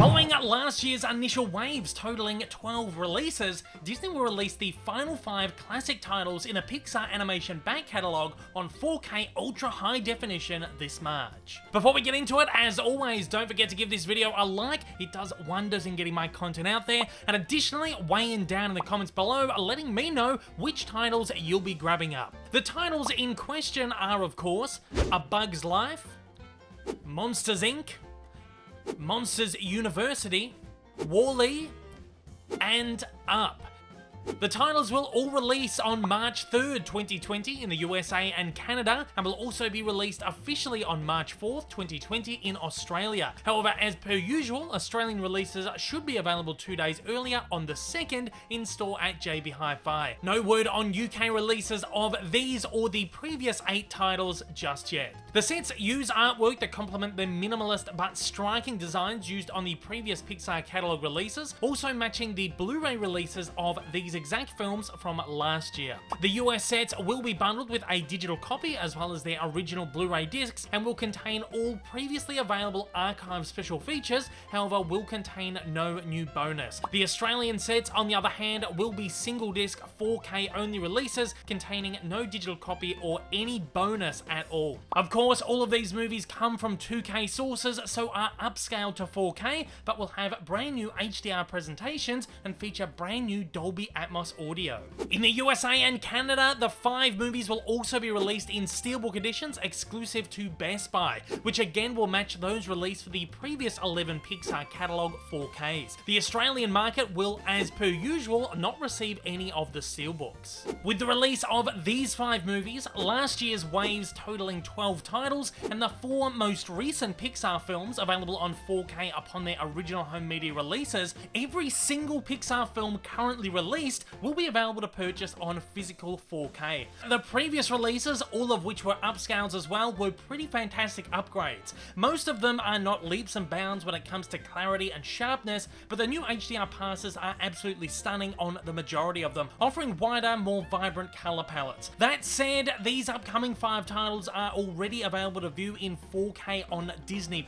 Following last year's initial waves totaling 12 releases, Disney will release the final 5 classic titles in the Pixar animation back catalogue on 4K ultra high definition this March. Before we get into it, as always, don't forget to give this video a like. It does wonders in getting my content out there, and additionally weigh in down in the comments below letting me know which titles you'll be grabbing up. The titles in question are, of course, A Bug's Life, Monsters Inc., Monsters University, WALL-E, and Up. The titles will all release on March 3rd, 2020 in the USA and Canada, and will also be released officially on March 4th, 2020 in Australia. However, as per usual, Australian releases should be available 2 days earlier on the 2nd in store at JB Hi-Fi. No word on UK releases of these or the previous 8 titles just yet. The sets use artwork that complement the minimalist but striking designs used on the previous Pixar catalogue releases, also matching the Blu-ray releases of these exact films from last year. The US sets will be bundled with a digital copy as well as their original Blu-ray discs and will contain all previously available archive special features, however will contain no new bonus. The Australian sets, on the other hand, will be single disc 4K only releases containing no digital copy or any bonus at all. Of course, all of these movies come from 2K sources, so are upscaled to 4K, but will have brand new HDR presentations and feature brand new Dolby Atmos audio. In the USA and Canada, the 5 movies will also be released in Steelbook editions exclusive to Best Buy, which again will match those released for the previous 11 Pixar catalogue 4Ks. The Australian market will, as per usual, not receive any of the Steelbooks. With the release of these 5 movies, last year's waves totaling 12 titles, and the 4 most recent Pixar films available on 4K upon their original home media releases, every single Pixar film currently released will be available to purchase on physical 4K. The previous releases, all of which were upscales as well, were pretty fantastic upgrades. Most of them are not leaps and bounds when it comes to clarity and sharpness, but the new HDR passes are absolutely stunning on the majority of them, offering wider, more vibrant color palettes. That said, these upcoming 5 titles are already available to view in 4K on Disney+.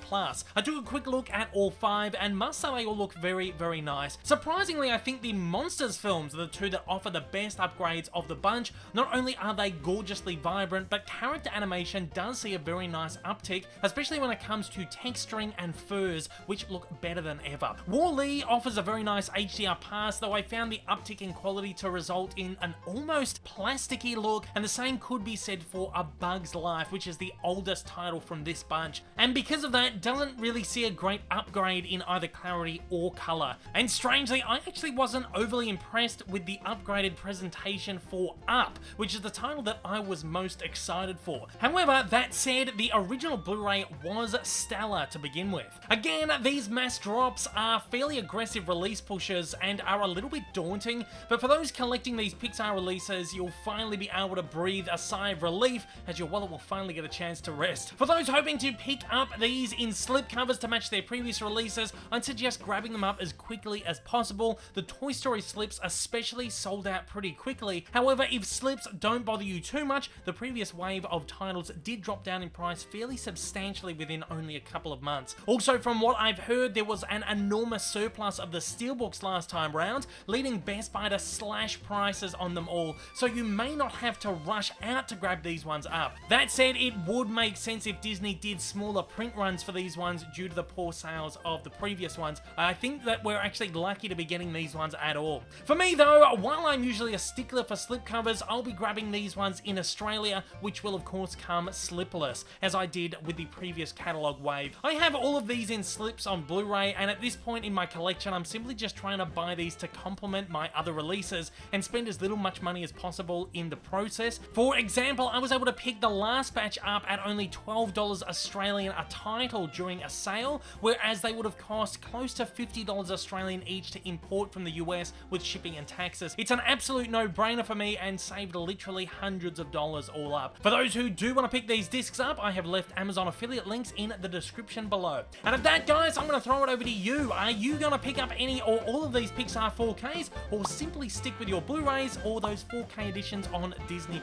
I took a quick look at all 5 and must say they all look very, very nice. Surprisingly, I think the Monsters films are the 2 that offer the best upgrades of the bunch. Not only are they gorgeously vibrant, but character animation does see a very nice uptick, especially when it comes to texturing and furs, which look better than ever. WALL-E offers a very nice HDR pass, though I found the uptick in quality to result in an almost plasticky look, and the same could be said for A Bug's Life, which is the oldest title from this bunch, and because of that doesn't really see a great upgrade in either clarity or color. And strangely, I actually wasn't overly impressed with the upgraded presentation for Up, which is the title that I was most excited for. However, that said, the original Blu-ray was stellar to begin with. Again, these mass drops are fairly aggressive release pushes and are a little bit daunting, but for those collecting these Pixar releases, you'll finally be able to breathe a sigh of relief as your wallet will finally get a chance to rest. For those hoping to pick up these in slipcovers to match their previous releases, I'd suggest grabbing them up as quickly as possible. The Toy Story slips especially sold out pretty quickly. However, if slips don't bother you too much, the previous wave of titles did drop down in price fairly substantially within only a couple of months. Also, from what I've heard, there was an enormous surplus of the Steelbooks last time round, leading Best Buy to slash prices on them all, so you may not have to rush out to grab these ones up. That said, it would make sense if Disney did smaller print runs for these ones due to the poor sales of the previous ones. I think that we're actually lucky to be getting these ones at all. For me though, while I'm usually a stickler for slipcovers, I'll be grabbing these ones in Australia, which will of course come slipless, as I did with the previous catalogue wave. I have all of these in slips on Blu-ray, and at this point in my collection, I'm simply just trying to buy these to complement my other releases and spend as little much money as possible in the process. For example, I was able to pick the last batch up at only $12 Australian a title during a sale, whereas they would have cost close to $50 Australian each to import from the US with shipping and taxes. It's an absolute no-brainer for me and saved literally hundreds of dollars all up. For those who do want to pick these discs up, I have left Amazon affiliate links in the description below. And at that, guys, I'm going to throw it over to you. Are you going to pick up any or all of these Pixar 4Ks, or simply stick with your Blu-rays or those 4K editions on Disney+?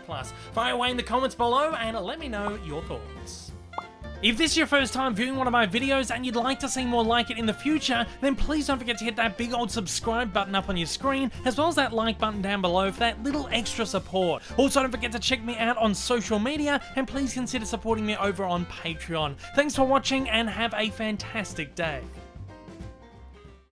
Fire away in the comments below and let me know your thoughts. If this is your first time viewing one of my videos and you'd like to see more like it in the future, then please don't forget to hit that big old subscribe button up on your screen, as well as that like button down below for that little extra support. Also, don't forget to check me out on social media, and please consider supporting me over on Patreon. Thanks for watching and have a fantastic day.